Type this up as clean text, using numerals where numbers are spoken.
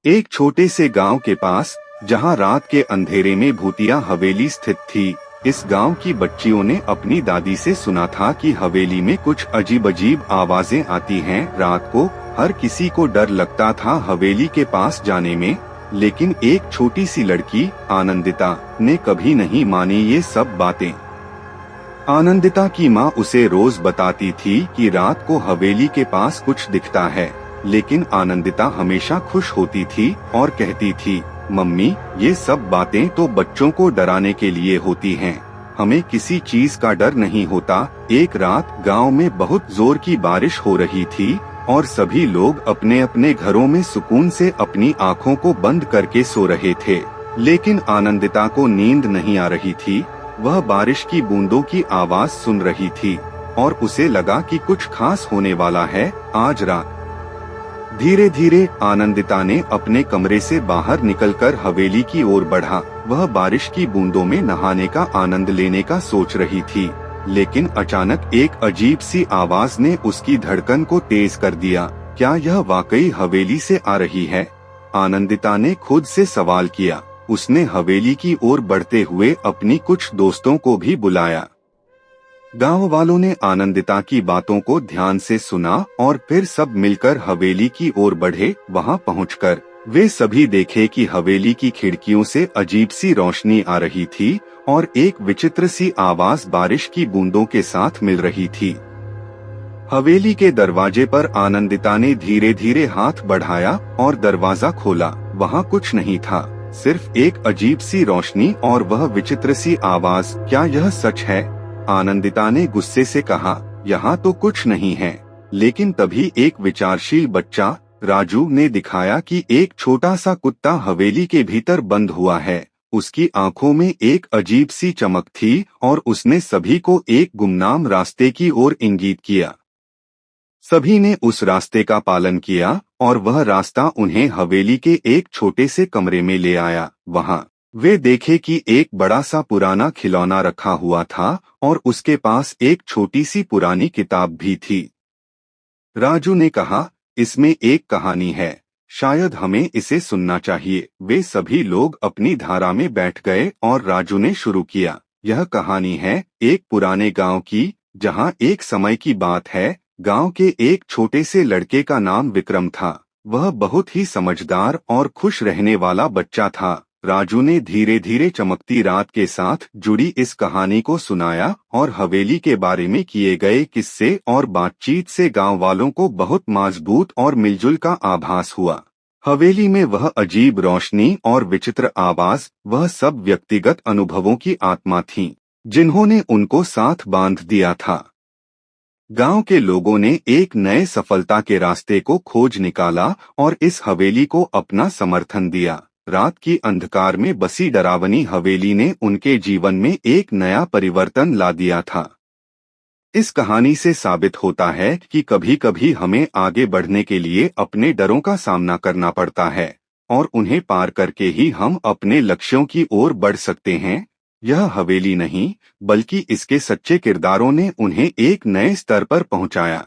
एक छोटे से गांव के पास, जहां रात के अंधेरे में भूतिया हवेली स्थित थी, इस गांव की बच्चियों ने अपनी दादी से सुना था कि हवेली में कुछ अजीब अजीब आवाजें आती हैं। रात को हर किसी को डर लगता था हवेली के पास जाने में, लेकिन एक छोटी सी लड़की आनंदिता ने कभी नहीं मानी ये सब बातें। आनंदिता की माँ उसे रोज बताती थी कि रात को हवेली के पास कुछ दिखता है, लेकिन आनंदिता हमेशा खुश होती थी और कहती थी, मम्मी, ये सब बातें तो बच्चों को डराने के लिए होती हैं, हमें किसी चीज का डर नहीं होता। एक रात गांव में बहुत जोर की बारिश हो रही थी और सभी लोग अपने अपने घरों में सुकून से अपनी आँखों को बंद करके सो रहे थे, लेकिन आनंदिता को नींद नहीं आ रही थी। वह बारिश की बूंदों की आवाज सुन रही थी और उसे लगा कि कुछ खास होने वाला है आज रात। धीरे धीरे आनंदिता ने अपने कमरे से बाहर निकलकर हवेली की ओर बढ़ा। वह बारिश की बूंदों में नहाने का आनंद लेने का सोच रही थी, लेकिन अचानक एक अजीब सी आवाज ने उसकी धड़कन को तेज कर दिया। क्या यह वाकई हवेली से आ रही है? आनंदिता ने खुद से सवाल किया। उसने हवेली की ओर बढ़ते हुए अपनी कुछ दोस्तों को भी बुलाया। गांव वालों ने आनंदिता की बातों को ध्यान से सुना और फिर सब मिलकर हवेली की ओर बढ़े। वहां पहुंचकर वे सभी देखे कि हवेली की खिड़कियों से अजीब सी रोशनी आ रही थी और एक विचित्र सी आवाज बारिश की बूंदों के साथ मिल रही थी। हवेली के दरवाजे पर आनंदिता ने धीरे धीरे हाथ बढ़ाया और दरवाजा खोला। वहां कुछ नहीं था, सिर्फ एक अजीब सी रोशनी और वह विचित्र सी आवाज। क्या यह सच है? आनंदिता ने गुस्से से कहा, यहाँ तो कुछ नहीं है। लेकिन तभी एक विचारशील बच्चा राजू ने दिखाया कि एक छोटा सा कुत्ता हवेली के भीतर बंद हुआ है। उसकी आंखों में एक अजीब सी चमक थी और उसने सभी को एक गुमनाम रास्ते की ओर इंगित किया। सभी ने उस रास्ते का पालन किया और वह रास्ता उन्हें हवेली के एक छोटे से कमरे में ले आया। वहां वे देखे कि एक बड़ा सा पुराना खिलौना रखा हुआ था और उसके पास एक छोटी सी पुरानी किताब भी थी। राजू ने कहा, इसमें एक कहानी है, शायद हमें इसे सुनना चाहिए। वे सभी लोग अपनी धारा में बैठ गए और राजू ने शुरू किया। यह कहानी है एक पुराने गांव की, जहां एक समय की बात है। गांव के एक छोटे से लड़के का नाम विक्रम था। वह बहुत ही समझदार और खुश रहने वाला बच्चा था। राजू ने धीरे धीरे चमकती रात के साथ जुड़ी इस कहानी को सुनाया और हवेली के बारे में किए गए किस्से और बातचीत से गांव वालों को बहुत मजबूत और मिलजुल का आभास हुआ। हवेली में वह अजीब रोशनी और विचित्र आवाज, वह सब व्यक्तिगत अनुभवों की आत्मा थीं, जिन्होंने उनको साथ बांध दिया था। गांव के लोगों ने एक नए सफलता के रास्ते को खोज निकाला और इस हवेली को अपना समर्थन दिया। रात की अंधकार में बसी डरावनी हवेली ने उनके जीवन में एक नया परिवर्तन ला दिया था। इस कहानी से साबित होता है कि कभी कभी हमें आगे बढ़ने के लिए अपने डरों का सामना करना पड़ता है और उन्हें पार करके ही हम अपने लक्ष्यों की ओर बढ़ सकते हैं। यह हवेली नहीं, बल्कि इसके सच्चे किरदारों ने उन्हें एक नए स्तर पर पहुंचाया।